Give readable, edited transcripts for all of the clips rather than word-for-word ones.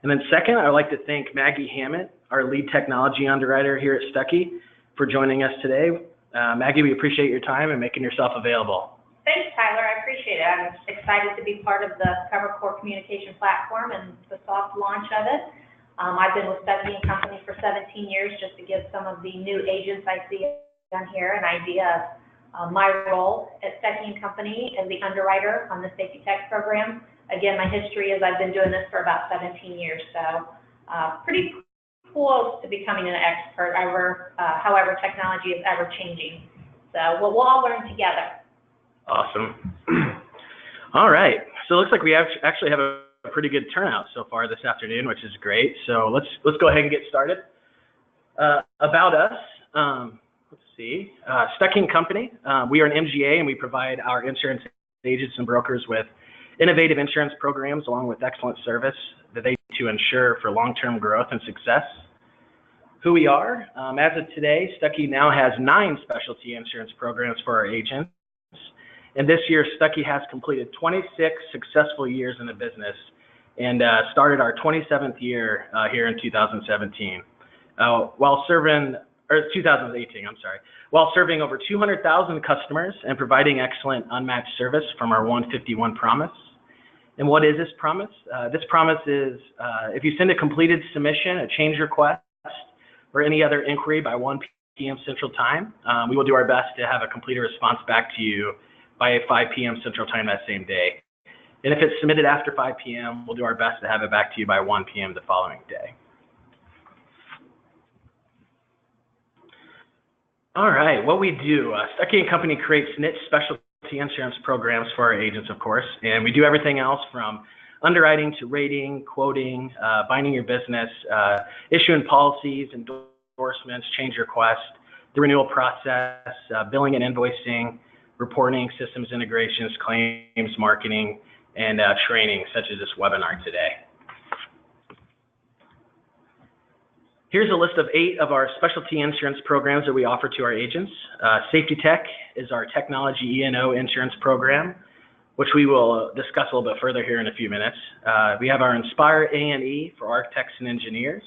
And then second, I'd like to thank Maggie Hammett, our lead technology underwriter here at Stuckey, for joining us today. Maggie, we appreciate your time and making yourself available. Thanks, Tyler. I appreciate it. I'm excited to be part of the CoverCore communication platform and the soft launch of it. I've been with Stuckey & Company for 17 years, just to give some of the new agents I see on here an idea of my role at Stuckey & Company as the underwriter on the safety tech program. Again, my history is I've been doing this for about 17 years, so pretty close to becoming an expert, however technology is ever changing. So we'll all learn together. Awesome. All right, so it looks like we actually have a pretty good turnout so far this afternoon, which is great. So let's go ahead and get started. About us, let's see, Stuckey & Company. We are an MGA, and we provide our insurance agents and brokers with innovative insurance programs along with excellent service that they to ensure for long-term growth and success. Who we are, as of today, Stuckey now has 9 specialty insurance programs for our agents. And this year, Stuckey has completed 26 successful years in the business and started our 27th year here in 2017. 2018, I'm sorry, while serving over 200,000 customers and providing excellent unmatched service from our 151 promise. And what is this promise? This promise is if you send a completed submission, a change request, or any other inquiry by 1 p.m. Central Time, we will do our best to have a completed response back to you by 5 p.m. Central Time that same day. And if it's submitted after 5 p.m., we'll do our best to have it back to you by 1 p.m. the following day. All right, what we do, Stuckey & Company creates niche specialty insurance programs for our agents, of course, and we do everything else from underwriting to rating, quoting, binding your business, issuing policies, endorsements, change requests, the renewal process, billing and invoicing, reporting, systems integrations, claims, marketing, and training, such as this webinar today. Here's a list of 8 of our specialty insurance programs that we offer to our agents. Safety Tech is our technology E&O insurance program, which we will discuss a little bit further here in a few minutes. We have our Inspire A&E for architects and engineers.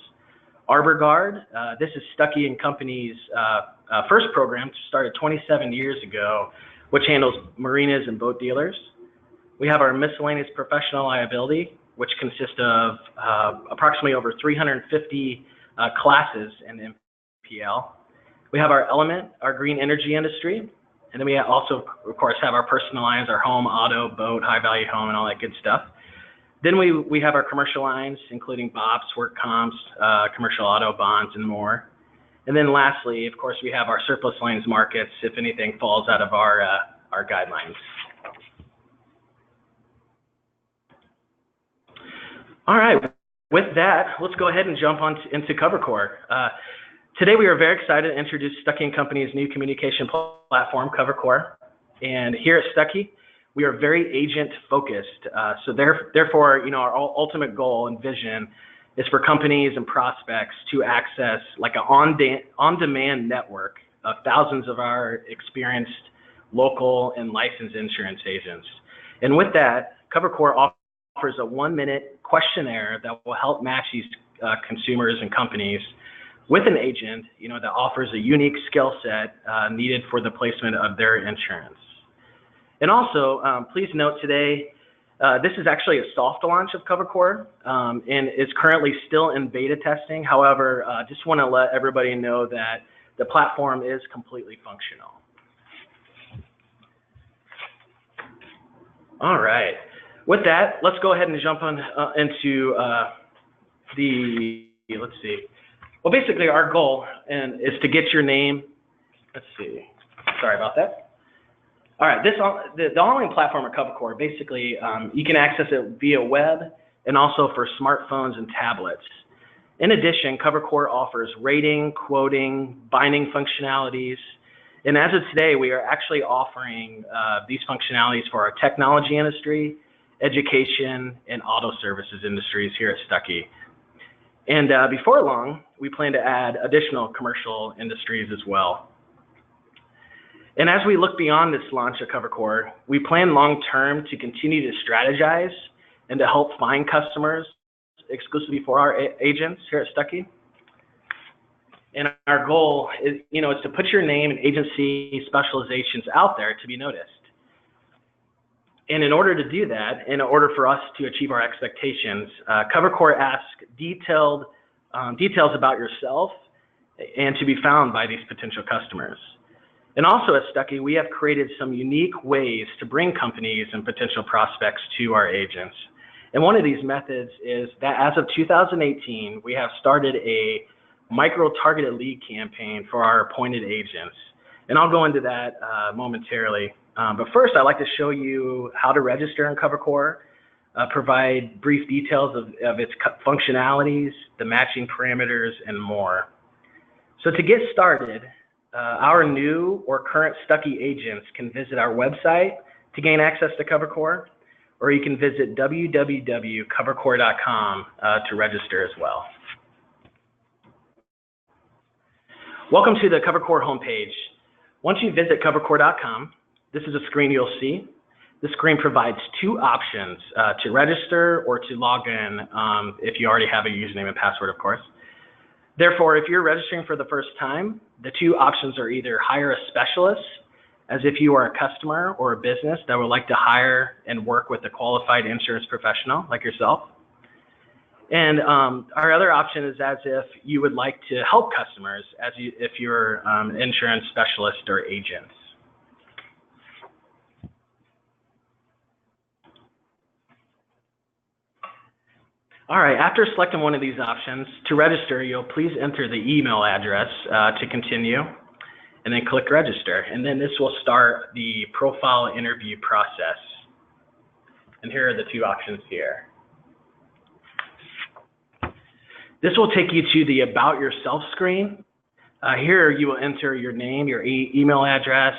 Arbor Guard, this is Stuckey & Company's first program, started 27 years ago, which handles marinas and boat dealers. We have our Miscellaneous Professional Liability, which consists of approximately over 350 classes in MPL. We have our Element, our green energy industry, and then we also, of course, have our personal lines, our home, auto, boat, high value home, and all that good stuff. Then we have our commercial lines, including BOPs, work comps, commercial auto, bonds, and more. And then lastly, of course, we have our surplus lines markets if anything falls out of our guidelines. All right, with that, let's go ahead and jump into CoverCore. Today, we are very excited to introduce Stuckey & Company's new communication platform, CoverCore. And here at Stuckey, we are very agent-focused. So therefore, our ultimate goal and vision is for companies and prospects to access like an on-demand network of thousands of our experienced local and licensed insurance agents. And with that, CoverCore offers a 1-minute questionnaire that will help match these consumers and companies with an agent, that offers a unique skill set needed for the placement of their insurance. And also, please note today, this is actually a soft launch of CoverCore and is currently still in beta testing. However, just want to let everybody know that the platform is completely functional. All right. With that, let's go ahead and jump on into let's see. Well, basically our goal is to get your name. Let's see. Sorry about that. All right, the online platform at CoverCore, basically, you can access it via web and also for smartphones and tablets. In addition, CoverCore offers rating, quoting, binding functionalities. And as of today, we are actually offering these functionalities for our technology industry, education, and auto services industries here at Stuckey. And before long, we plan to add additional commercial industries as well. And as we look beyond this launch of CoverCore, we plan long-term to continue to strategize and to help find customers exclusively for our agents here at Stuckey. And our goal is, is to put your name and agency specializations out there to be noticed. And in order to do that, in order for us to achieve our expectations, CoverCore asks details about yourself and to be found by these potential customers. And also at Stuckey, we have created some unique ways to bring companies and potential prospects to our agents. And one of these methods is that as of 2018, we have started a micro-targeted lead campaign for our appointed agents. And I'll go into that momentarily. But first, I'd like to show you how to register in CoverCore, provide brief details of its functionalities, the matching parameters, and more. So to get started, our new or current Stuckey agents can visit our website to gain access to CoverCore, or you can visit www.covercore.com to register as well. Welcome to the CoverCore homepage. Once you visit covercore.com, this is a screen you'll see. The screen provides two options to register or to log in if you already have a username and password, of course. Therefore, if you're registering for the first time, the two options are either hire a specialist, as if you are a customer or a business that would like to hire and work with a qualified insurance professional like yourself. And our other option is as if you would like to help customers if you're an insurance specialist or agent. All right, after selecting one of these options, to register, you'll please enter the email address to continue, and then click register. And then this will start the profile interview process. And here are the two options here. This will take you to the About Yourself screen. Here you will enter your name, your email address,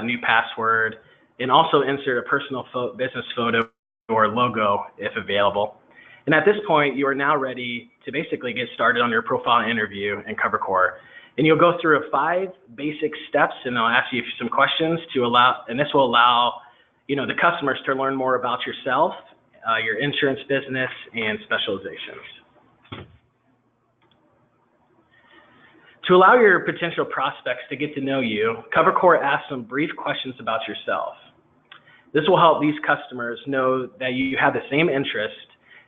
new password, and also insert a personal business photo or logo if available. And at this point, you are now ready to basically get started on your profile interview in CoverCore. And you'll go through 5 basic steps, and I'll ask you some questions and this will allow, the customers to learn more about yourself, your insurance business, and specializations. To allow your potential prospects to get to know you, CoverCore asks some brief questions about yourself. This will help these customers know that you have the same interest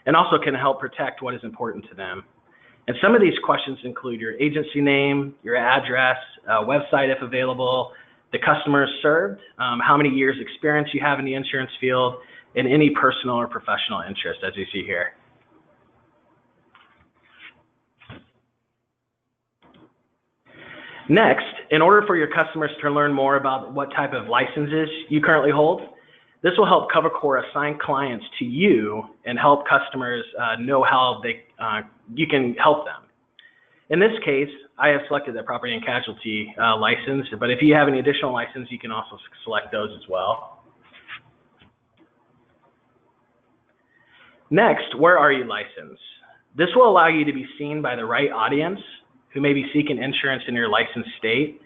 and also can help protect what is important to them. And some of these questions include your agency name, your address, website if available, the customers served, how many years experience you have in the insurance field, and any personal or professional interest, as you see here. Next, in order for your customers to learn more about what type of licenses you currently hold, this will help CoverCore assign clients to you and help customers know how you can help them. In this case, I have selected the property and casualty license, but if you have any additional license, you can also select those as well. Next, where are you licensed? This will allow you to be seen by the right audience who may be seeking insurance in your licensed state.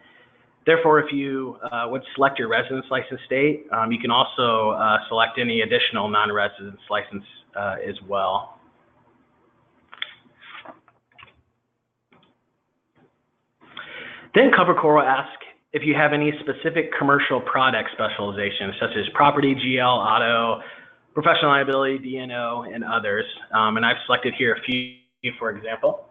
Therefore, if you would select your residence license state, you can also select any additional non-residence license as well. Then CoverCore will ask if you have any specific commercial product specializations, such as property, GL, auto, professional liability, D&O, and others. And I've selected here a few, for example.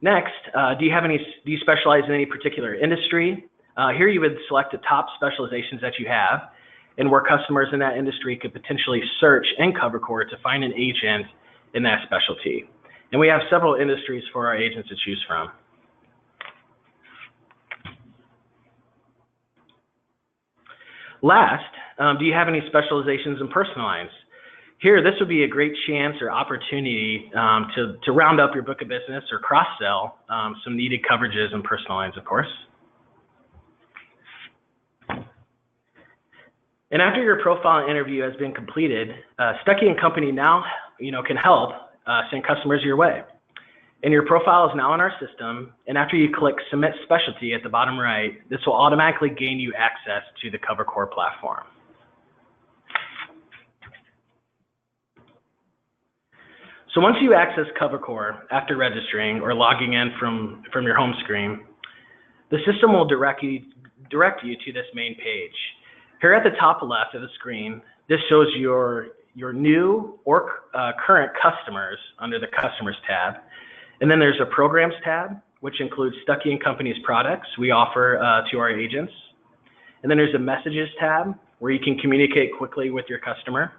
Next, do you specialize in any particular industry? Here you would select the top specializations that you have and where customers in that industry could potentially search in CoverCore to find an agent in that specialty. And we have several industries for our agents to choose from. Last, do you have any specializations in personal lines? Here, this would be a great chance or opportunity to round up your book of business or cross-sell some needed coverages in personal lines, of course. And after your profile interview has been completed, Stuckey & Company now can help send customers your way. And your profile is now in our system, and after you click Submit Specialty at the bottom right, this will automatically gain you access to the CoverCore platform. So once you access CoverCore after registering or logging in from your home screen, the system will direct you to this main page. Here at the top left of the screen, this shows your new or current customers under the Customers tab. And then there's a Programs tab, which includes Stuckey & Company's products we offer to our agents. And then there's a Messages tab, where you can communicate quickly with your customer.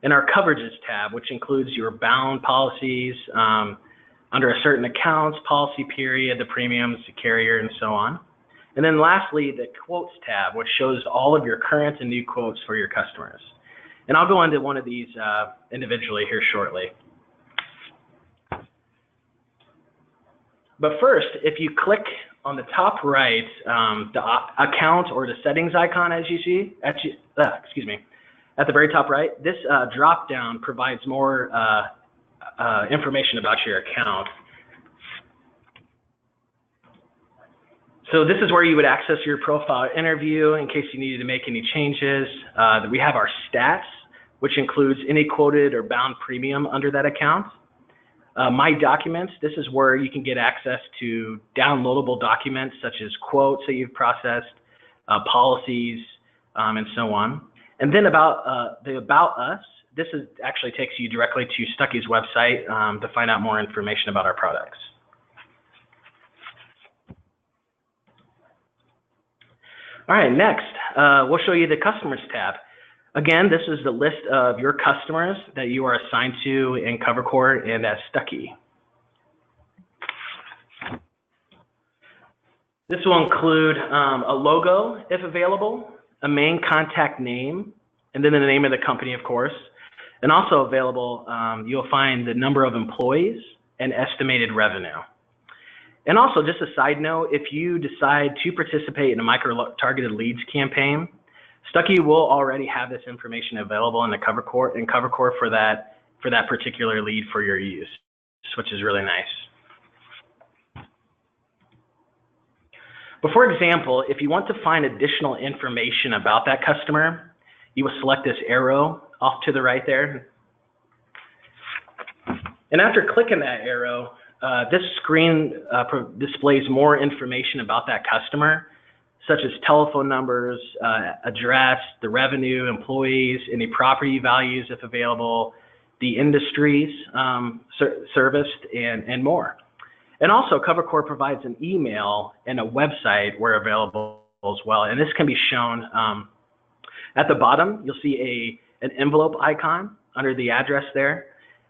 And our Coverages tab, which includes your bound policies under a certain account, policy period, the premiums, the carrier, and so on. And then lastly, the Quotes tab, which shows all of your current and new quotes for your customers. And I'll go into one of these individually here shortly. But first, if you click on the top right, the account or the settings icon, as you see, at the very top right, this drop down provides more information about your account. So this is where you would access your profile interview in case you needed to make any changes. We have our stats, which includes any quoted or bound premium under that account. My Documents, this is where you can get access to downloadable documents such as quotes that you've processed, policies, and so on. And then About Us, this actually takes you directly to Stuckey's website to find out more information about our products. All right, next, we'll show you the Customers tab. Again, this is the list of your customers that you are assigned to in CoverCore and at Stuckey. This will include a logo, if available, a main contact name, and then the name of the company, of course. And also available, you'll find the number of employees and estimated revenue. And also, just a side note, if you decide to participate in a micro-targeted leads campaign, Stuckey will already have this information available in the CoverCore for that particular lead for your use, which is really nice. But for example, if you want to find additional information about that customer, you will select this arrow off to the right there. And after clicking that arrow, this screen displays more information about that customer, such as telephone numbers, address, the revenue, employees, any property values if available, the industries serviced, and more. And also, CoverCore provides an email and a website where available as well. And this can be shown at the bottom. You'll see an envelope icon under the address there.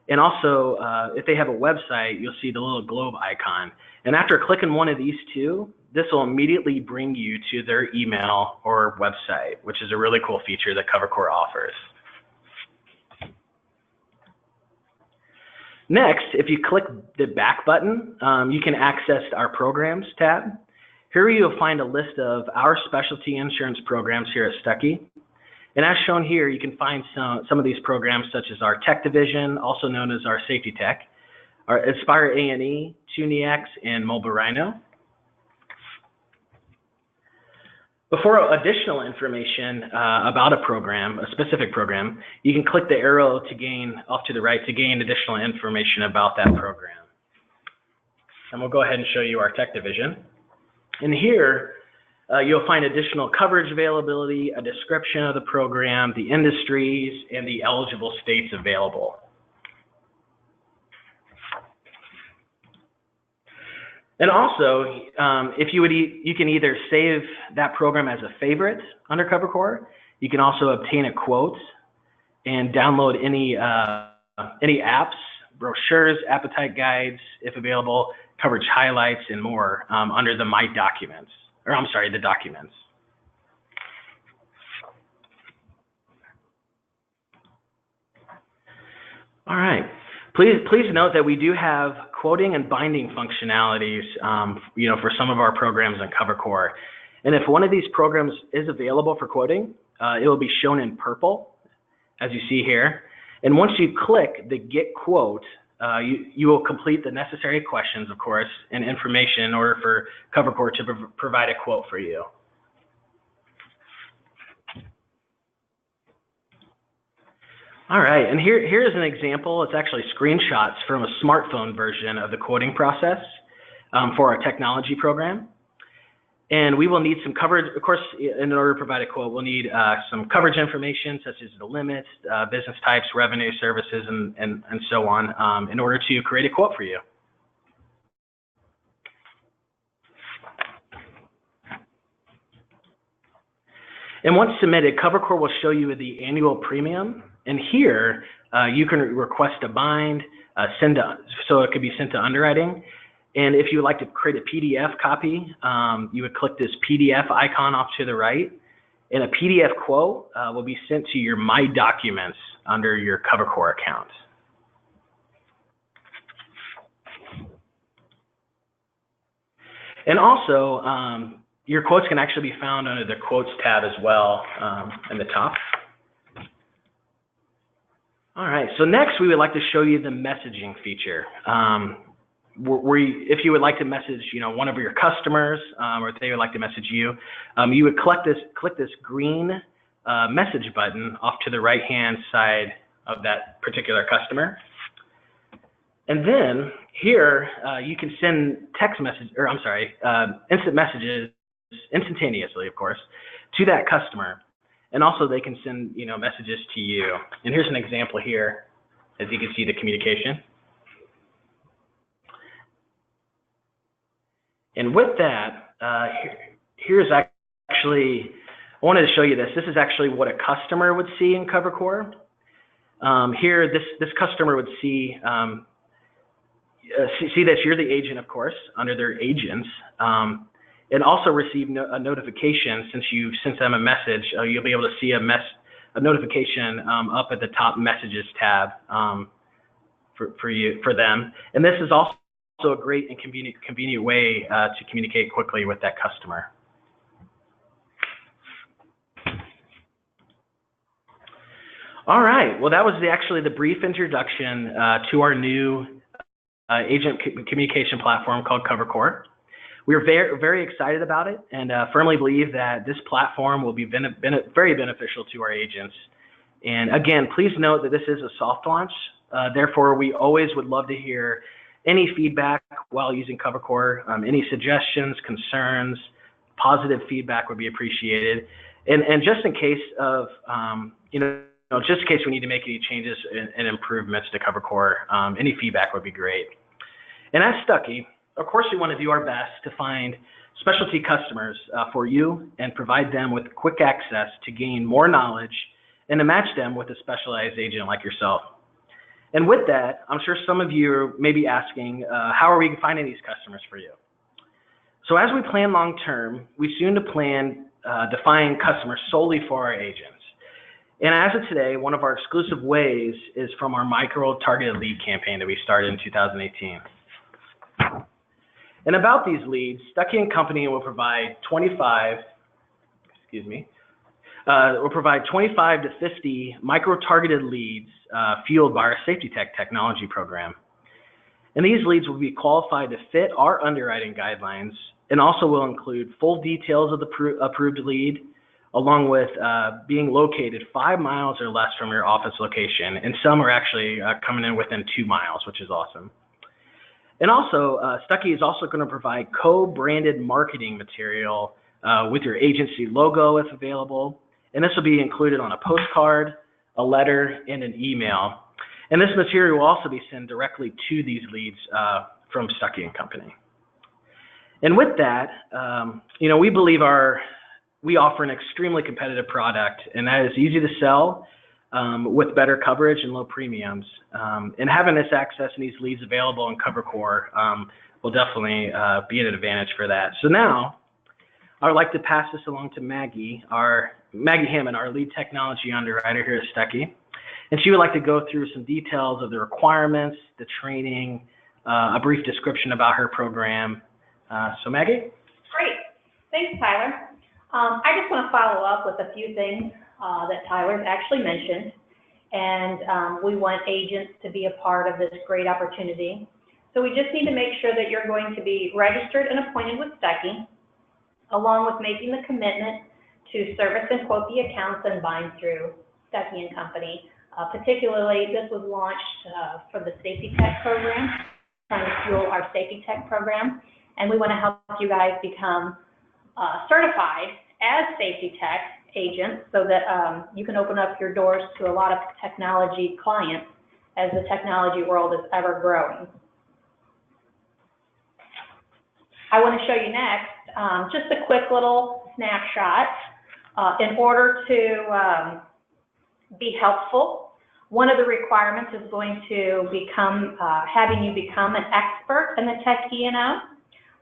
And also, if they have a website, you'll see the little globe icon. And after clicking one of these two, this will immediately bring you to their email or website, which is a really cool feature that CoverCore offers. Next, if you click the back button, you can access our Programs tab. Here you'll find a list of our specialty insurance programs here at Stuckey. And as shown here, you can find some of these programs such as our Tech Division, also known as our Safety Tech, our Aspire A&E, TuneEX, and Mobile Rhino. Before additional information about a program, a specific program, you can click the arrow to gain off to the right to gain additional information about that program. And we'll go ahead and show you our Tech Division. And here, you'll find additional coverage availability, a description of the program, the industries, and the eligible states available. And also, you can either save that program as a favorite under CoverCore. You can also obtain a quote and download any apps, brochures, appetite guides, if available, coverage highlights, and more under the My Documents. The Documents. All right. Please note that we do have quoting and binding functionalities, for some of our programs in CoverCore. And if one of these programs is available for quoting, it will be shown in purple, as you see here. And once you click the Get Quote, you will complete the necessary questions, of course, and information in order for CoverCore to provide a quote for you. All right, and here's an example. It's actually screenshots from a smartphone version of the quoting process for our technology program. And we will need some coverage, of course, in order to provide a quote, we'll need some coverage information such as the limits, business types, revenue, services, and so on in order to create a quote for you. And once submitted, CoverCore will show you the annual premium. And here, you can request a bind, so it could be sent to underwriting. And if you would like to create a PDF copy, you would click this PDF icon off to the right. And a PDF quote will be sent to your My Documents under your CoverCore account. And also, your quotes can actually be found under the Quotes tab as well in the top. All right, so next we would like to show you the messaging feature. If you would like to message, one of your customers, or if they would like to message you, you would click this green message button off to the right-hand side of that particular customer. And then here, you can send instant messages instantaneously, of course, to that customer. And also they can send, messages to you. And here's an example here, as you can see the communication. And with that, here's actually, I wanted to show you this. This is actually what a customer would see in CoverCore. Here, this customer would see that you're the agent, of course, under their agents. And also receive a notification since you've sent them a message. You'll be able to see a notification up at the top Messages tab for them. And this is also a great and convenient way to communicate quickly with that customer. All right. Well, that was actually the brief introduction to our new agent communication platform called CoverCore. We are very, very excited about it and firmly believe that this platform will be very beneficial to our agents. And again, please note that this is a soft launch. Therefore, we always would love to hear any feedback while using CoverCore. Any suggestions, concerns, positive feedback would be appreciated. And just in case of, just in case we need to make any changes and improvements to CoverCore, any feedback would be great. And as Stuckey, of course, we want to do our best to find specialty customers for you and provide them with quick access to gain more knowledge and to match them with a specialized agent like yourself. And with that, I'm sure some of you may be asking, how are we finding these customers for you? So as we plan long term, we soon plan to find customers solely for our agents. And as of today, one of our exclusive ways is from our micro-targeted lead campaign that we started in 2018. And about these leads, Stuckey & Company will provide 25 to 50 micro-targeted leads fueled by our Safety Tech technology program. And these leads will be qualified to fit our underwriting guidelines and also will include full details of the approved lead, along with being located 5 miles or less from your office location. And some are actually coming in within 2 miles, which is awesome. And also, Stuckey is also going to provide co-branded marketing material with your agency logo if available. And this will be included on a postcard, a letter, and an email. And this material will also be sent directly to these leads from Stuckey & Company. And with that, we believe we offer an extremely competitive product, and that is easy to sell with better coverage and low premiums. And having this access and these leads available in CoverCore will definitely be an advantage for that. So now, I would like to pass this along to Maggie Hammond, our lead technology underwriter here at Stuckey. And she would like to go through some details of the requirements, the training, a brief description about her program. So Maggie? Great. Thanks, Tyler. I just want to follow up with a few things that Tyler's actually mentioned. And we want agents to be a part of this great opportunity. So we just need to make sure that you're going to be registered and appointed with Stuckey, along with making the commitment to service and quote the accounts and bind through Stuckey & Company Particularly, this was launched for the Safety Tech program, trying to fuel our Safety Tech program. And we want to help you guys become certified as Safety Tech agents so that you can open up your doors to a lot of technology clients as the technology world is ever growing. I want to show you next just a quick little snapshot. In order to be helpful, one of the requirements is going to become having you become an expert in the tech E&O.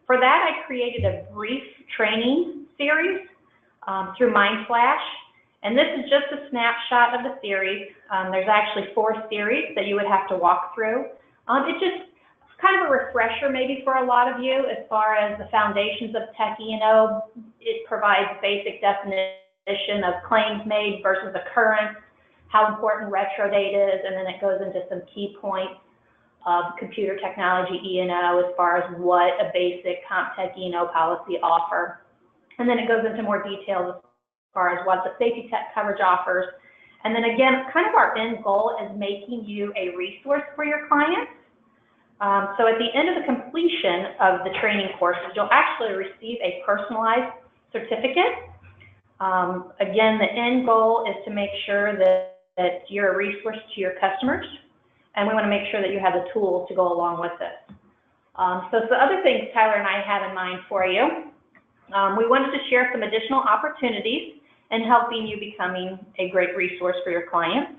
For that, I created a brief training series through MindFlash, and this is just a snapshot of the series. There's actually 4 series that you would have to walk through. It's just kind of a refresher maybe for a lot of you as far as the foundations of tech E&O. It provides basic definition of claims made versus occurrence, how important retro date is, and then it goes into some key points of computer technology E&O as far as what a basic CompTech E&O policy offer. And then it goes into more details as far as what the Safety Tech coverage offers. And then again, kind of our end goal is making you a resource for your clients. So at the end of the completion of the training courses, you'll actually receive a personalized certificate. Again, the end goal is to make sure that you're a resource to your customers, and we want to make sure that you have the tools to go along with it. So the other things Tyler and I have in mind for you, we wanted to share some additional opportunities in helping you becoming a great resource for your clients.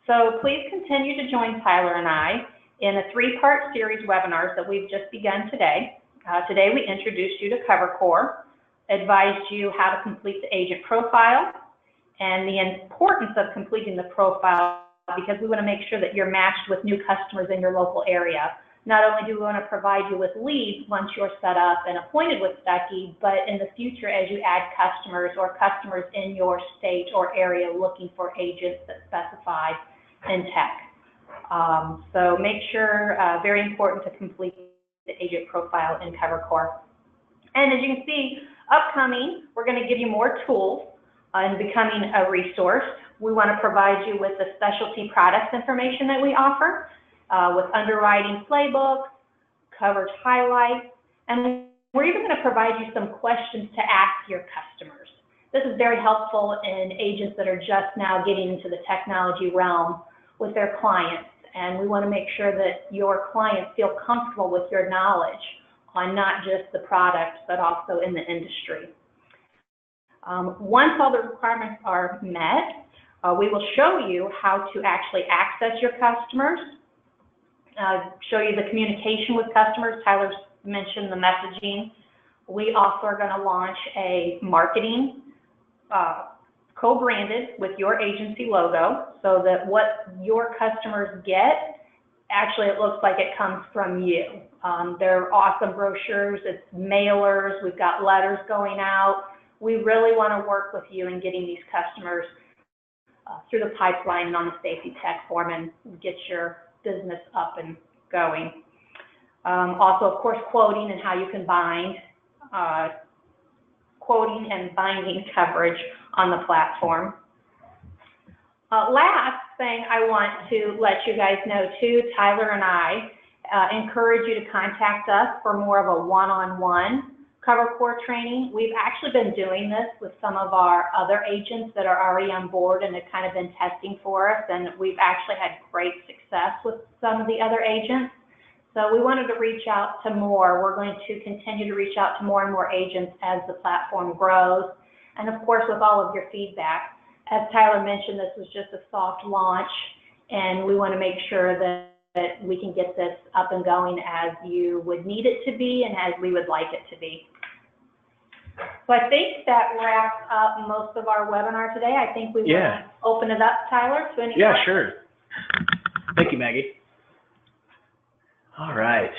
So please continue to join Tyler and I in a 3-part series webinars that we've just begun today. Today we introduced you to CoverCore, advised you how to complete the agent profile, and the importance of completing the profile because we want to make sure that you're matched with new customers in your local area. Not only do we want to provide you with leads once you're set up and appointed with Stuckey, but in the future as you add customers or customers in your state or area looking for agents that specify in tech. So make sure, very important to complete the agent profile in CoverCore. And as you can see, upcoming, we're going to give you more tools in becoming a resource. We want to provide you with the specialty products information that we offer, with underwriting playbooks, coverage highlights, and we're even going to provide you some questions to ask your customers. This is very helpful in agents that are just now getting into the technology realm with their clients, and we want to make sure that your clients feel comfortable with your knowledge on not just the products, but also in the industry. Once all the requirements are met, we will show you how to actually access your customers, show you the communication with customers. Tyler mentioned the messaging. We also are going to launch a marketing co-branded with your agency logo so that what your customers get, actually it looks like it comes from you. They're awesome brochures, it's mailers, we've got letters going out. We really want to work with you in getting these customers through the pipeline and on the Safety Tech form and get your business up and going. Also, of course, quoting and how you can bind, quoting and binding coverage on the platform. Last thing I want to let you guys know too, Tyler and I encourage you to contact us for more of a one-on-one CoverCore training. We've actually been doing this with some of our other agents that are already on board and have kind of been testing for us, and we've actually had great success with some of the other agents. So we wanted to reach out to more. We're going to continue to reach out to more and more agents as the platform grows, and of course with all of your feedback. As Tyler mentioned, this was just a soft launch, and we want to make sure that we can get this up and going as you would need it to be and as we would like it to be. So I think that wraps up most of our webinar today. I think we want to open it up, Tyler, to any questions. Yeah, sure. Thank you, Maggie. All right.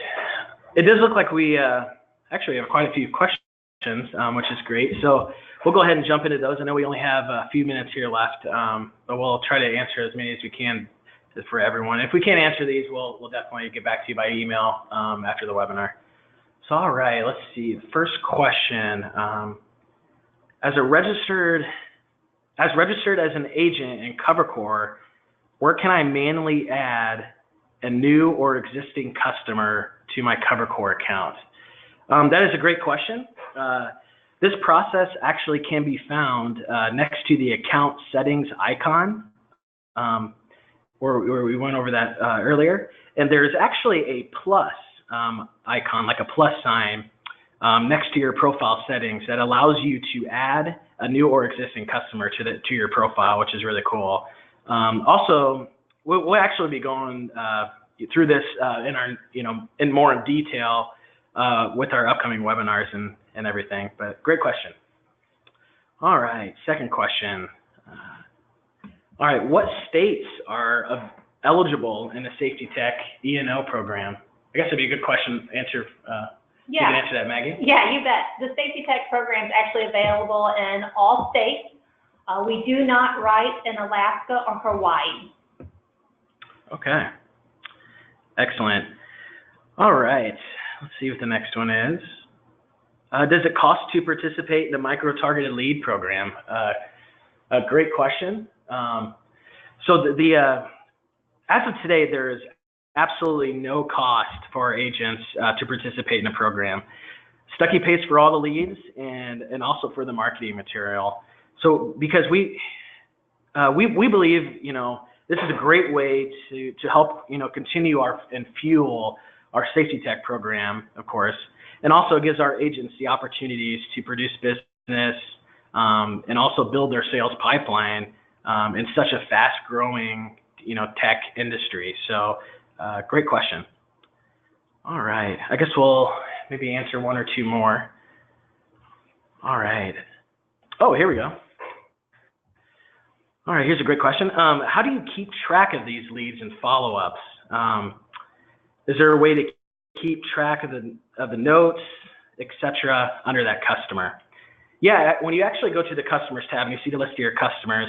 It does look like we actually have quite a few questions, which is great. So we'll go ahead and jump into those. I know we only have a few minutes here left, but we'll try to answer as many as we can for everyone. If we can't answer these, we'll definitely get back to you by email after the webinar. So, all right, let's see. The first question: as registered as an agent in CoverCore, where can I manually add a new or existing customer to my CoverCore account? That is a great question. This process actually can be found next to the account settings icon, where we went over that earlier. And there's actually a plus icon, like a plus sign, next to your profile settings that allows you to add a new or existing customer to your profile, which is really cool. Also, we'll actually be going through this in more detail with our upcoming webinars and everything. But great question. All right, second question. All right, what states are eligible in the Safety Tech E&O program? I guess it'd be a good question to answer. You can answer that, Maggie. Yeah, you bet. The Safety Tech program is actually available in all states. We do not write in Alaska or Hawaii. Okay. Excellent. All right. Let's see what the next one is. Does it cost to participate in the micro-targeted lead program? A great question. So as of today, there is absolutely no cost for our agents to participate in the program. Stuckey pays for all the leads and also for the marketing material. So because we believe, this is a great way to help, continue and fuel our Safety Tech program, of course, and also gives our agents the opportunities to produce business and also build their sales pipeline in such a fast-growing, tech industry. So, great question. All right, I guess we'll maybe answer one or two more. All right. Oh, here we go. All right, here's a great question. How do you keep track of these leads and follow-ups? Is there a way to keep track of the notes, etc., under that customer? Yeah, when you actually go to the customers tab and you see the list of your customers,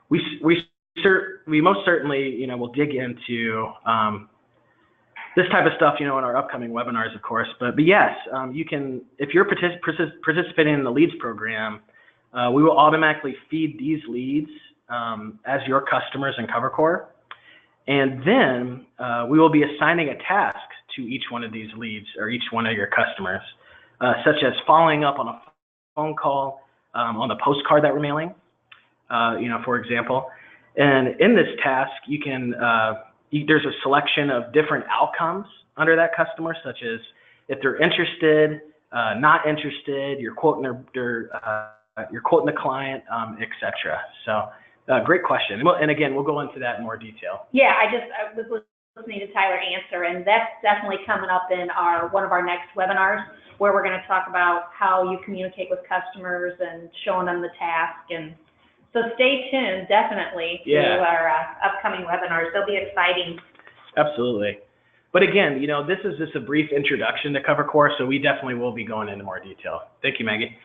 we most certainly, will dig into this type of stuff, in our upcoming webinars, of course. But yes, you can, if you're participating in the leads program, we will automatically feed these leads as your customers in CoverCore. And then we will be assigning a task to each one of these leads or each one of your customers, such as following up on a phone call, on the postcard that we're mailing, for example. And in this task, you can, there's a selection of different outcomes under that customer, such as if they're interested, not interested, you're quoting the client, etc. So great question. And again, we'll go into that in more detail. Yeah, I was listening to Tyler answer, and that's definitely coming up in one of our next webinars, where we're going to talk about how you communicate with customers and showing them the task. And so stay tuned, definitely, to our upcoming webinars. They'll be exciting. Absolutely. But again, this is just a brief introduction to CoverCore, so we definitely will be going into more detail. Thank you, Maggie.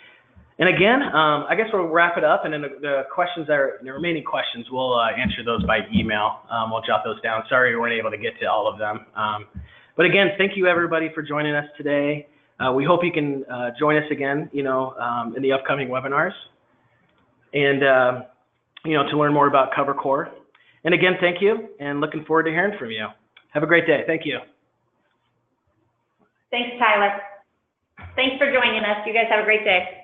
And again, I guess we'll wrap it up, and then the remaining questions, we'll answer those by email. We'll jot those down. Sorry we weren't able to get to all of them. But again, thank you everybody for joining us today. We hope you can join us again, in the upcoming webinars, and to learn more about CoverCore. And again, thank you, and looking forward to hearing from you. Have a great day. Thank you. Thanks, Tyler. Thanks for joining us. You guys have a great day.